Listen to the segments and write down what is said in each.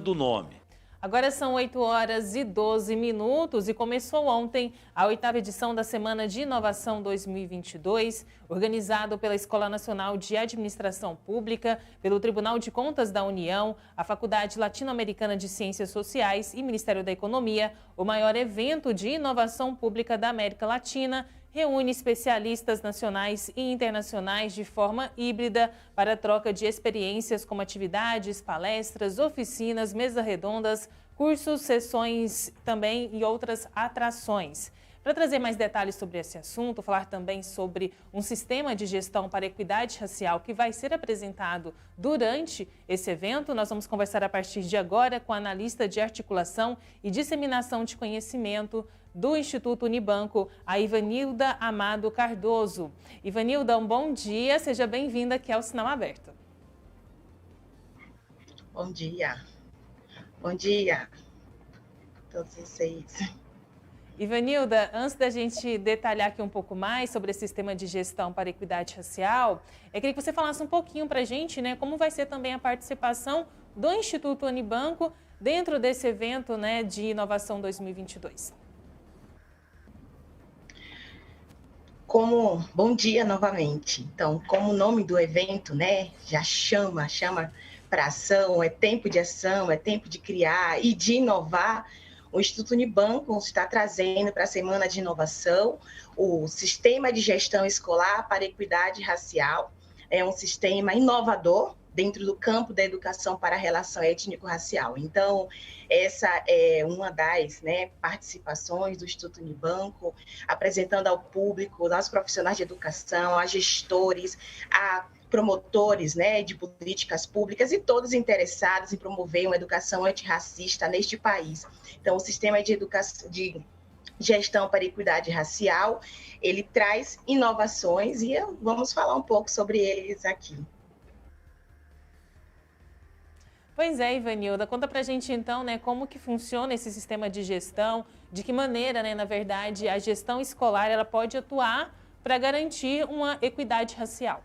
do nome. Agora são 8h12 e começou ontem a 8ª edição da Semana de Inovação 2022, organizado pela Escola Nacional de Administração Pública, pelo Tribunal de Contas da União, a Faculdade Latino-Americana de Ciências Sociais e Ministério da Economia. O maior evento de inovação pública da América Latina reúne especialistas nacionais e internacionais de forma híbrida para troca de experiências como atividades, palestras, oficinas, mesas redondas, cursos, sessões também e outras atrações. Para trazer mais detalhes sobre esse assunto, falar também sobre um sistema de gestão para a equidade racial que vai ser apresentado durante esse evento, nós vamos conversar a partir de agora com a analista de articulação e disseminação de conhecimento do Instituto Unibanco, a Ivanilda Amado Cardoso. Ivanilda, um bom dia, seja bem-vinda aqui ao Sinal Aberto. Bom dia. Bom dia a todos vocês. Ivanilda, antes da gente detalhar aqui um pouco mais sobre esse sistema de gestão para a equidade racial, eu queria que você falasse um pouquinho para a gente, né, como vai ser também a participação do Instituto Unibanco dentro desse evento, né, de inovação 2022. Bom dia novamente. Então, como o nome do evento, né, já chama para ação, é tempo de ação, é tempo de criar e de inovar. O Instituto Unibanco está trazendo para a Semana de Inovação o Sistema de Gestão Escolar para a Equidade Racial. É um sistema inovador dentro do campo da educação para a relação étnico-racial. Então, essa é uma das participações do Instituto Unibanco, apresentando ao público, aos profissionais de educação, a gestores, a promotores de políticas públicas e todos interessados em promover uma educação antirracista neste país. Então, o sistema de gestão para a equidade racial, ele traz inovações e vamos falar um pouco sobre eles aqui. Pois é, Ivanilda, conta pra gente então, né, como que funciona esse sistema de gestão, de que maneira, né, na verdade, a gestão escolar ela pode atuar para garantir uma equidade racial.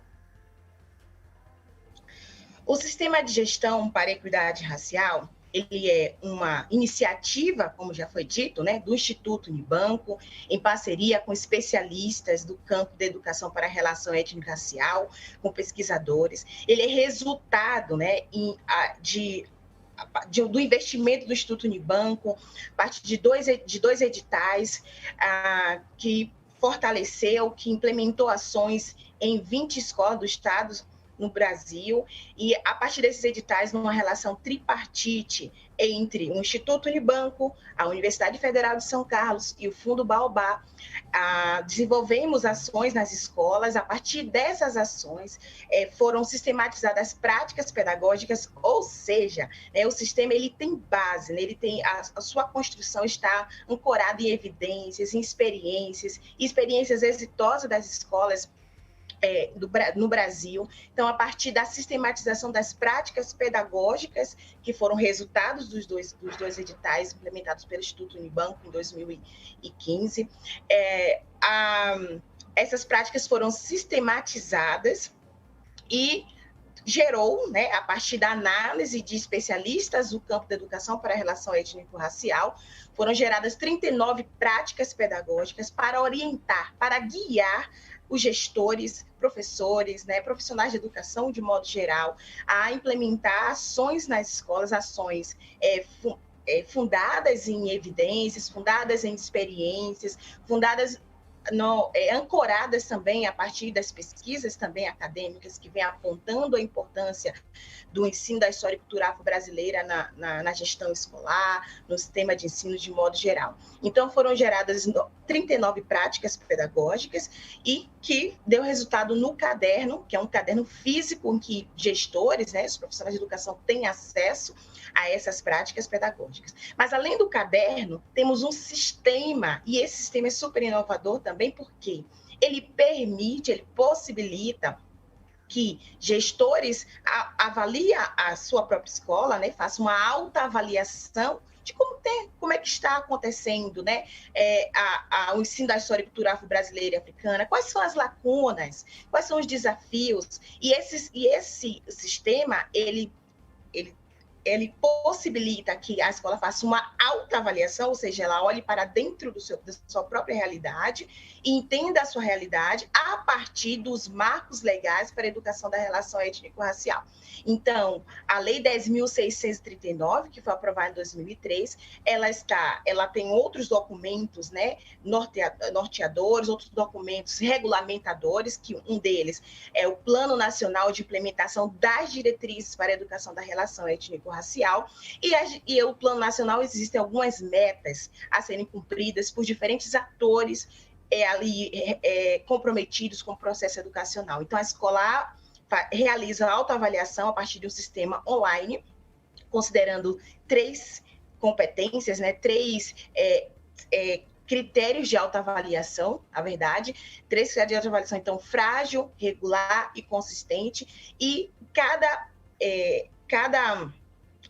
O sistema de gestão para a equidade racial, ele é uma iniciativa, como já foi dito, do Instituto Unibanco, em parceria com especialistas do campo da educação para a relação étnico-racial, com pesquisadores. Ele é resultado do investimento do Instituto Unibanco, a partir de dois editais que fortaleceu, que implementou ações em 20 escolas do estado no Brasil, e a partir desses editais, numa relação tripartite entre o Instituto Unibanco, a Universidade Federal de São Carlos e o Fundo Baobá, desenvolvemos ações nas escolas. A partir dessas ações, foram sistematizadas práticas pedagógicas, ou seja, o sistema ele tem base, ele tem a sua construção está ancorada em evidências, em experiências exitosas das escolas no Brasil. Então, a partir da sistematização das práticas pedagógicas, que foram resultados dos dois editais implementados pelo Instituto Unibanco em 2015, essas práticas foram sistematizadas e gerou, a partir da análise de especialistas do campo da educação para a relação étnico-racial, foram geradas 39 práticas pedagógicas para orientar, para guiar os gestores, professores, profissionais de educação de modo geral, a implementar ações nas escolas, ações fundadas em evidências, fundadas em experiências, ancoradas também a partir das pesquisas também acadêmicas que vêm apontando a importância do ensino da história e cultura afro-brasileira na gestão escolar, no sistema de ensino de modo geral. Então, foram geradas 39 práticas pedagógicas e que deu resultado no caderno, que é um caderno físico em que gestores, os profissionais de educação têm acesso a essas práticas pedagógicas. Mas, além do caderno, temos um sistema, e esse sistema é super inovador também, porque ele possibilita que gestores avaliem a sua própria escola, façam uma autoavaliação de como é que está acontecendo o ensino da história e cultura afro-brasileira e africana, quais são as lacunas, quais são os desafios, e esse sistema, ele ele possibilita que a escola faça uma autoavaliação, ou seja, ela olhe para dentro da sua própria realidade e entenda a sua realidade a partir dos marcos legais para a educação da relação étnico-racial. Então, a Lei 10.639, que foi aprovada em 2003, ela tem outros documentos, né, norteadores, outros documentos regulamentadores, que um deles é o Plano Nacional de Implementação das Diretrizes para a Educação da Relação Étnico-Racial, e o Plano Nacional existem algumas metas a serem cumpridas por diferentes atores comprometidos com o processo educacional. Então, a escola realiza a autoavaliação a partir de um sistema online, considerando 3 competências, né, 3 critérios de autoavaliação, na verdade, 3 critérios de autoavaliação, então, frágil, regular e consistente, e cada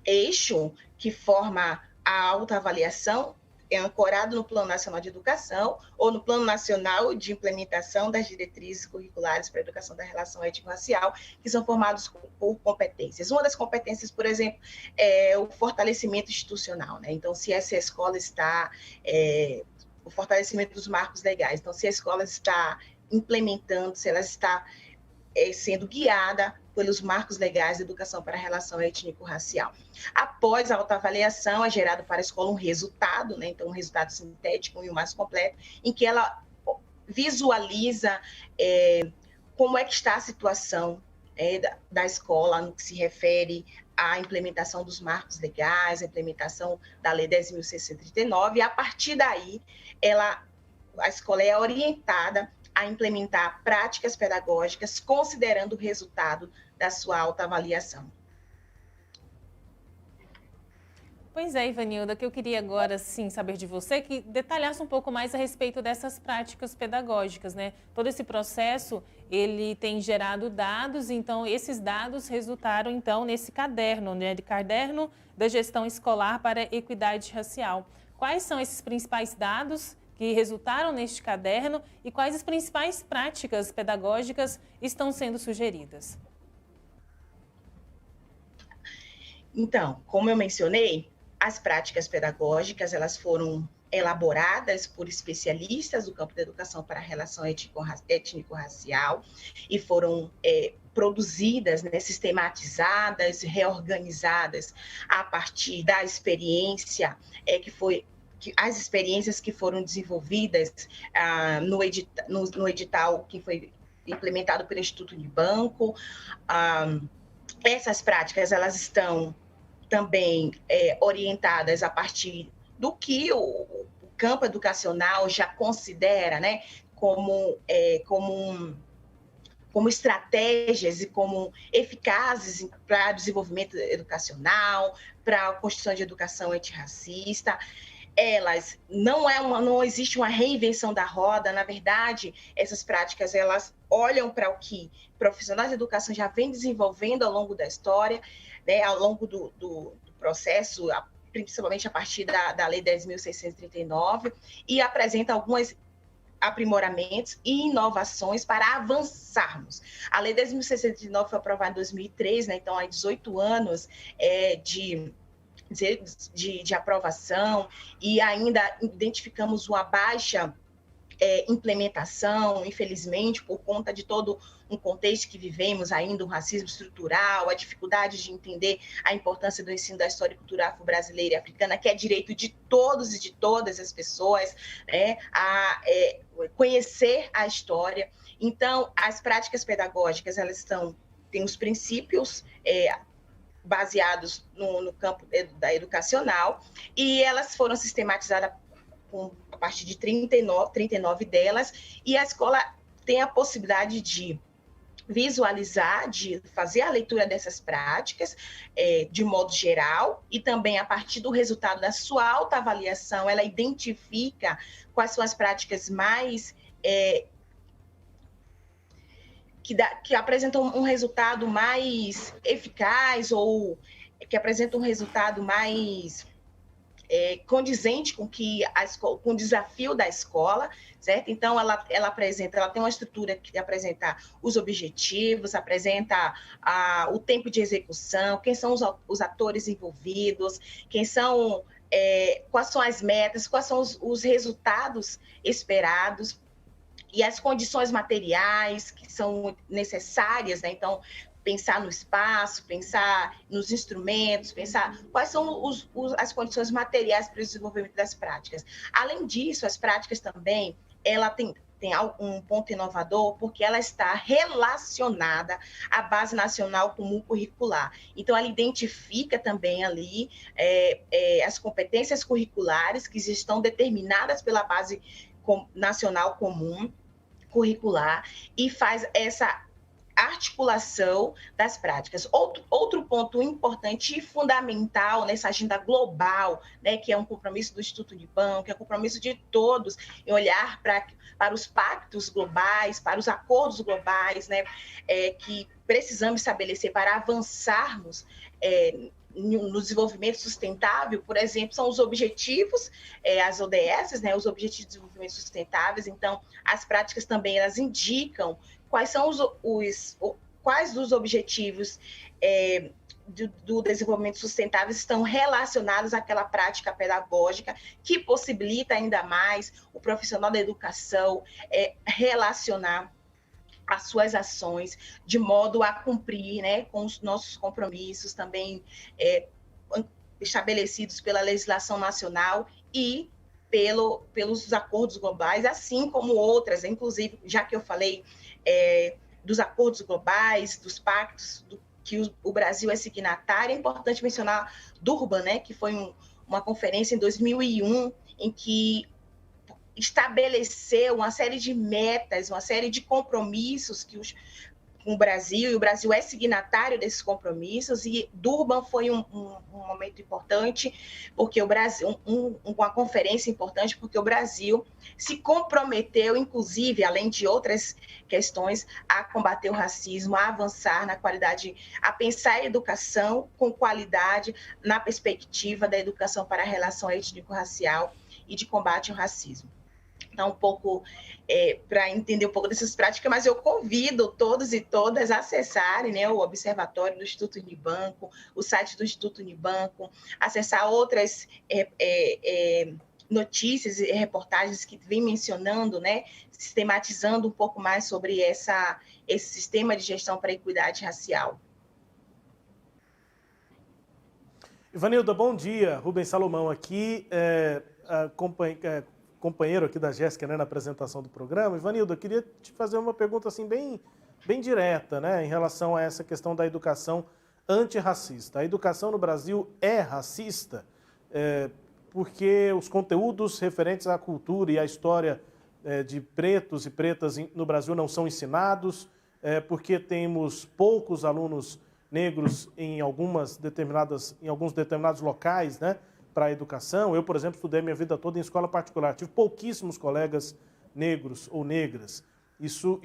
eixo que forma a autoavaliação é ancorado no Plano Nacional de Educação ou no Plano Nacional de Implementação das Diretrizes Curriculares para a Educação da Relação Étnico-Racial, que são formados por competências. Uma das competências, por exemplo, é o fortalecimento institucional, né? Então, se essa escola está... o fortalecimento dos marcos legais. Então, se a escola está implementando, se ela está sendo guiada pelos marcos legais de educação para a relação étnico-racial. Após a autoavaliação, é gerado para a escola um resultado, né? Então, um resultado sintético e o mais completo, em que ela visualiza como é que está a situação da escola no que se refere à implementação dos marcos legais, a implementação da Lei 10.639, e a partir daí, a escola é orientada a implementar práticas pedagógicas considerando o resultado da sua autoavaliação. Pois é, Ivanilda, que eu queria agora sim saber de você que detalhasse um pouco mais a respeito dessas práticas pedagógicas, né? Todo esse processo, ele tem gerado dados, então esses dados resultaram então nesse caderno, né? De Caderno da Gestão Escolar para a Equidade Racial. Quais são esses principais dados que resultaram neste caderno e quais as principais práticas pedagógicas estão sendo sugeridas? Então, como eu mencionei, as práticas pedagógicas, elas foram elaboradas por especialistas do campo da educação para a relação étnico-racial e foram produzidas, né, sistematizadas, reorganizadas a partir da experiência as experiências que foram desenvolvidas no edital que foi implementado pelo Instituto Unibanco. Essas práticas, elas estão também orientadas a partir do que o campo educacional já considera, né, como estratégias e como eficazes para o desenvolvimento educacional, para a construção de educação antirracista. Não existe uma reinvenção da roda, na verdade, essas práticas, elas olham para o que profissionais de educação já vêm desenvolvendo ao longo da história, né, ao longo do processo, principalmente a partir da Lei 10.639, e apresenta alguns aprimoramentos e inovações para avançarmos. A Lei 10.639 foi aprovada em 2003, né, então há 18 anos de aprovação, e ainda identificamos uma baixa implementação, infelizmente, por conta de todo um contexto que vivemos ainda, o racismo estrutural, a dificuldade de entender a importância do ensino da história e cultura afro-brasileira e africana, que é direito de todos e de todas as pessoas, né, a conhecer a história. Então, as práticas pedagógicas, elas têm os princípios baseados no campo da educacional, e elas foram sistematizadas a partir de 39 delas, e a escola tem a possibilidade de visualizar, de fazer a leitura dessas práticas de modo geral, e também a partir do resultado da sua autoavaliação, ela identifica quais são as práticas mais que apresentam um resultado mais eficaz ou que apresentam um resultado mais condizente com o desafio da escola, certo? Então, ela tem uma estrutura que apresenta os objetivos, apresenta o tempo de execução, quem são os atores envolvidos, quais são as metas, quais são os resultados esperados e as condições materiais que são necessárias, né? Então, pensar no espaço, pensar nos instrumentos, pensar quais são as condições materiais para o desenvolvimento das práticas. Além disso, as práticas também, ela tem um ponto inovador, porque ela está relacionada à Base Nacional Comum Curricular. Então, ela identifica também ali as competências curriculares que estão determinadas pela Base Nacional Comum Curricular e faz essa articulação das práticas. Outro ponto importante e fundamental nessa agenda global, né, que é um compromisso do Instituto Unibanco, que é um compromisso de todos em olhar para os pactos globais, para os acordos globais, né, que precisamos estabelecer para avançarmos no desenvolvimento sustentável, por exemplo, são os objetivos, as ODS, né, os Objetivos de Desenvolvimento Sustentáveis. Então, as práticas também, elas indicam quais são quais dos objetivos do desenvolvimento sustentável estão relacionados àquela prática pedagógica que possibilita ainda mais o profissional da educação relacionar as suas ações de modo a cumprir, né, com os nossos compromissos também estabelecidos pela legislação nacional e pelos acordos globais, assim como outras, inclusive, já que eu falei dos acordos globais, dos pactos que o Brasil é signatário, é importante mencionar Durban, né, que foi uma conferência em 2001, em que estabeleceu uma série de metas, uma série de compromissos com o Brasil, e o Brasil é signatário desses compromissos, e Durban foi um momento importante, porque o Brasil, uma conferência importante, porque o Brasil se comprometeu, inclusive, além de outras questões, a combater o racismo, a avançar na qualidade, a pensar a educação com qualidade na perspectiva da educação para a relação étnico-racial e de combate ao racismo. Então, um pouco para entender um pouco dessas práticas, mas eu convido todos e todas a acessarem, né, o Observatório do Instituto Unibanco, o site do Instituto Unibanco, acessar outras notícias e reportagens que vem mencionando, né, sistematizando um pouco mais sobre esse sistema de gestão para a equidade racial. Ivanilda, bom dia. Rubens Salomão aqui, companheiro aqui da Jéssica, né, na apresentação do programa. Ivanilda, eu queria te fazer uma pergunta assim, bem direta, né, em relação a essa questão da educação antirracista. A educação no Brasil é racista porque os conteúdos referentes à cultura e à história de pretos e pretas no Brasil não são ensinados, porque temos poucos alunos negros em alguns determinados locais, né, para a educação. Eu, por exemplo, estudei minha vida toda em escola particular. Tive pouquíssimos colegas negros ou negras. Isso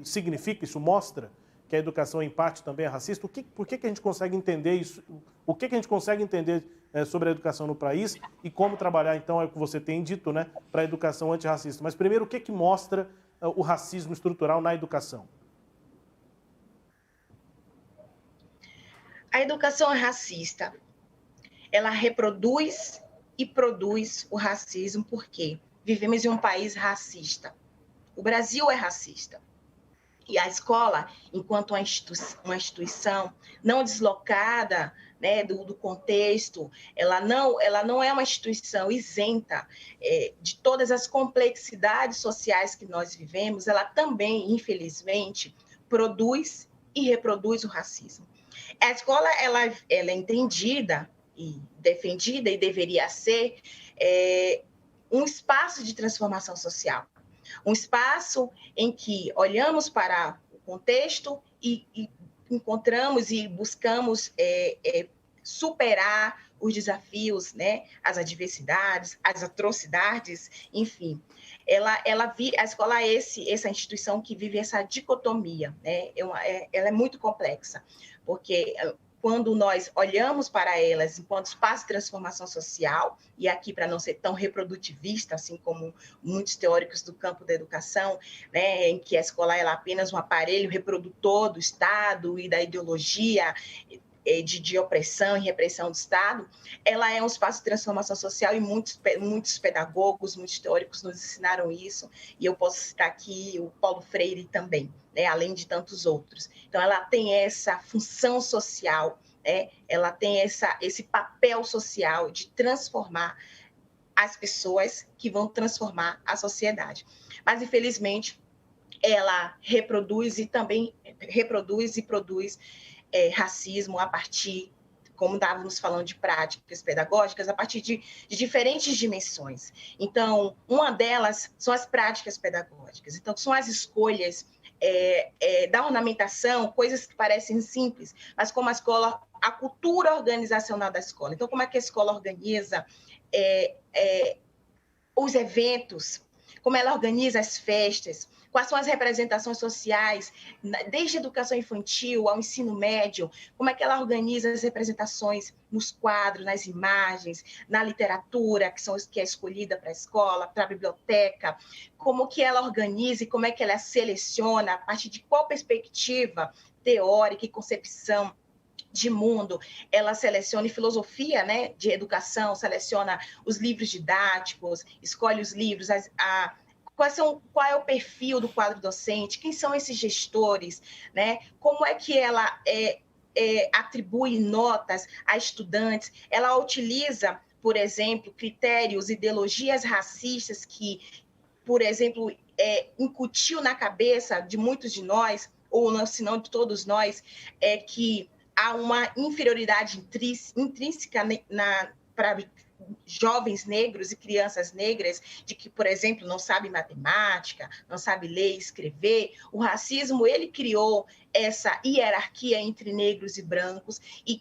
significa, isso mostra que a educação em parte também é racista? Por que a gente consegue entender isso? O que a gente consegue entender sobre a educação no país e como trabalhar, então, é o que você tem dito, né, para a educação antirracista? Mas primeiro, o que mostra o racismo estrutural na educação? A educação é racista. Ela reproduz e produz o racismo, porque vivemos em um país racista. O Brasil é racista. E a escola, enquanto uma instituição não deslocada, né, do contexto, ela não é uma instituição isenta de todas as complexidades sociais que nós vivemos, ela também, infelizmente, produz e reproduz o racismo. A escola ela é entendida e defendida, e deveria ser um espaço de transformação social. Um espaço em que olhamos para o contexto e encontramos e buscamos superar os desafios, né, as adversidades, as atrocidades, enfim. A escola é essa instituição que vive essa dicotomia, né? Ela é muito complexa, porque quando nós olhamos para elas enquanto espaço de transformação social, e aqui para não ser tão reprodutivista, assim como muitos teóricos do campo da educação, né, em que a escola é apenas um aparelho reprodutor do Estado e da ideologia de opressão e repressão do Estado, ela é um espaço de transformação social e muitos pedagogos, muitos teóricos nos ensinaram isso, e eu posso citar aqui o Paulo Freire também, né, além de tantos outros. Então, ela tem essa função social, né, ela tem esse papel social de transformar as pessoas que vão transformar a sociedade. Mas, infelizmente, ela reproduz e produz racismo a partir, como estávamos falando, de práticas pedagógicas, a partir de diferentes dimensões. Então, uma delas são as práticas pedagógicas. Então, são as escolhas da ornamentação, coisas que parecem simples, mas como a cultura organizacional da escola. Então, como é que a escola organiza os eventos, como ela organiza as festas, quais são as representações sociais, desde a educação infantil ao ensino médio, como é que ela organiza as representações nos quadros, nas imagens, na literatura, que é escolhida para a escola, para a biblioteca, como que ela organiza e como é que ela seleciona, a partir de qual perspectiva teórica e concepção de mundo, ela seleciona, e filosofia, né, de educação, seleciona os livros didáticos, escolhe os livros, qual é o perfil do quadro docente, quem são esses gestores, né? Como é que ela atribui notas a estudantes, ela utiliza, por exemplo, critérios, ideologias racistas que, por exemplo, incutiu na cabeça de muitos de nós, ou não, se não de todos nós, que há uma inferioridade intrínseca para jovens negros e crianças negras, de que, por exemplo, não sabe matemática, não sabe ler e escrever. O racismo, ele criou essa hierarquia entre negros e brancos e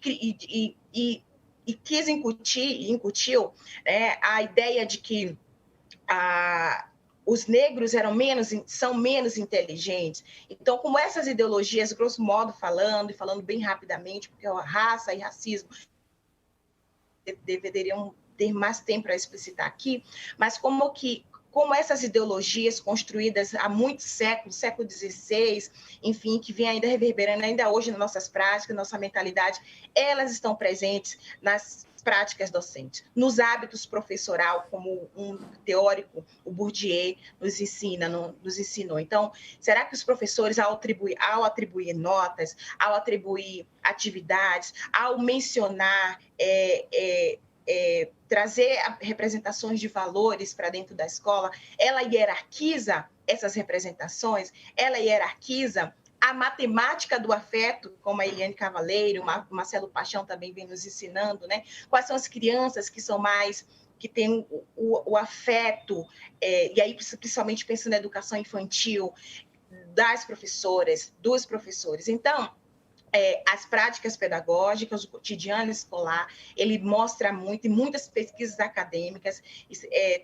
quis incutiu, né, a ideia de que os negros são menos inteligentes. Então, como essas ideologias, grosso modo falando, e falando bem rapidamente, porque a raça e racismo deveriam ter mais tempo para explicitar aqui, mas como essas ideologias construídas há muitos séculos, século XVI, enfim, que vem ainda reverberando ainda hoje nas nossas práticas, nossa mentalidade, elas estão presentes nas práticas docentes, nos hábitos professoral, como um teórico, o Bourdieu, nos ensinou. Então, será que os professores, ao atribuir notas, ao atribuir atividades, ao mencionar, trazer representações de valores para dentro da escola, ela hierarquiza essas representações, ela hierarquiza a matemática do afeto, como a Eliane Cavaleiro, o Marcelo Paixão também vem nos ensinando, né? Quais são as crianças que são mais, que têm o afeto, e aí principalmente pensando na educação infantil, das professoras, dos professores. Então, as práticas pedagógicas, o cotidiano escolar, ele mostra muito, e muitas pesquisas acadêmicas,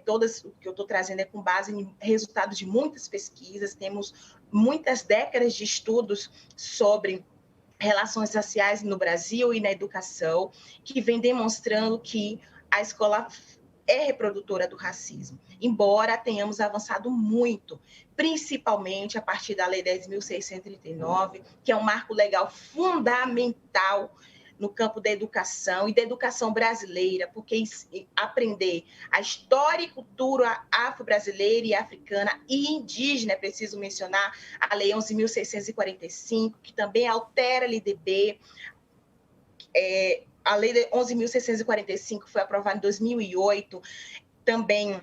todas o que eu estou trazendo é com base em resultados de muitas pesquisas, temos muitas décadas de estudos sobre relações raciais no Brasil e na educação, que vem demonstrando que a escola é reprodutora do racismo, embora tenhamos avançado muito, principalmente a partir da Lei 10.639, que é um marco legal fundamental no campo da educação e da educação brasileira, porque aprender a história e cultura afro-brasileira e africana e indígena, é preciso mencionar a Lei 11.645, que também altera a LDB, a Lei 11.645 foi aprovada em 2008, também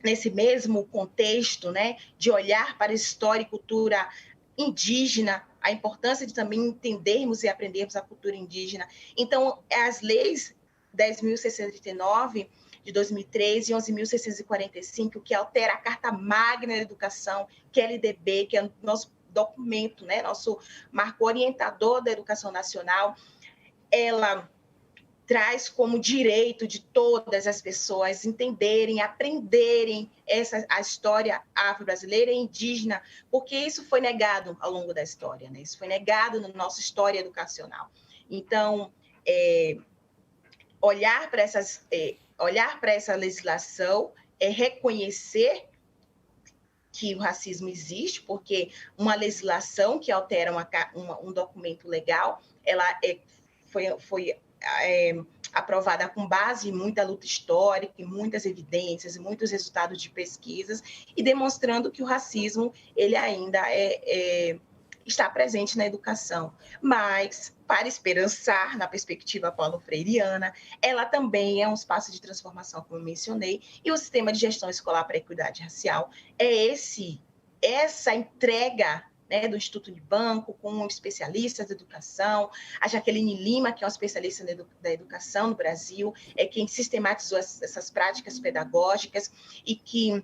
nesse mesmo contexto, né, de olhar para a história e cultura indígena, a importância de também entendermos e aprendermos a cultura indígena. Então, as leis 10.639 de 2003 e 11.645, que altera a Carta Magna da Educação, que é a LDB, que é o nosso documento, né, nosso marco orientador da educação nacional, ela traz como direito de todas as pessoas entenderem, aprenderem a história afro-brasileira e indígena, porque isso foi negado ao longo da história, né? Isso foi negado na nossa história educacional. Então, olhar para essa legislação é reconhecer que o racismo existe, porque uma legislação que altera um documento legal, ela foi aprovada com base em muita luta histórica, em muitas evidências, em muitos resultados de pesquisas, e demonstrando que o racismo ele ainda está presente na educação. Mas, para esperançar, na perspectiva paulo-freireana, ela também é um espaço de transformação, como eu mencionei, e o sistema de gestão escolar para a equidade racial é essa entrega, né, do Instituto Unibanco, com especialistas da educação, a Jaqueline Lima, que é uma especialista da educação no Brasil, é quem sistematizou essas práticas pedagógicas e que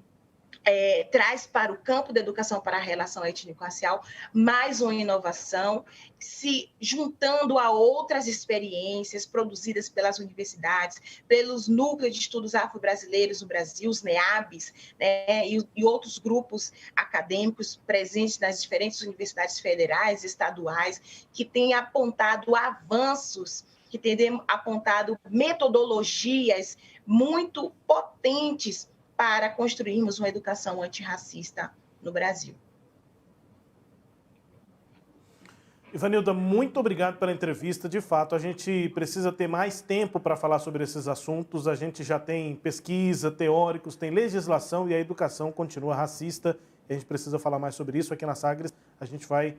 traz para o campo da educação para a relação étnico-racial mais uma inovação, se juntando a outras experiências produzidas pelas universidades, pelos núcleos de estudos afro-brasileiros no Brasil, os NEABs, né, e outros grupos acadêmicos presentes nas diferentes universidades federais e estaduais, que têm apontado avanços, que têm apontado metodologias muito potentes para construirmos uma educação antirracista no Brasil. Ivanilda, muito obrigado pela entrevista. De fato, a gente precisa ter mais tempo para falar sobre esses assuntos. A gente já tem pesquisa, teóricos, tem legislação e a educação continua racista. A gente precisa falar mais sobre isso aqui na Sagres. A gente vai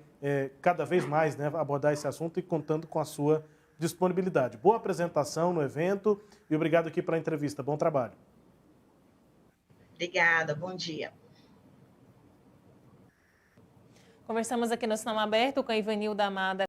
cada vez mais, né, abordar esse assunto e contando com a sua disponibilidade. Boa apresentação no evento e obrigado aqui pela entrevista. Bom trabalho. Obrigada, bom dia. Conversamos aqui no Sinal Aberto com a Ivanilda Amada.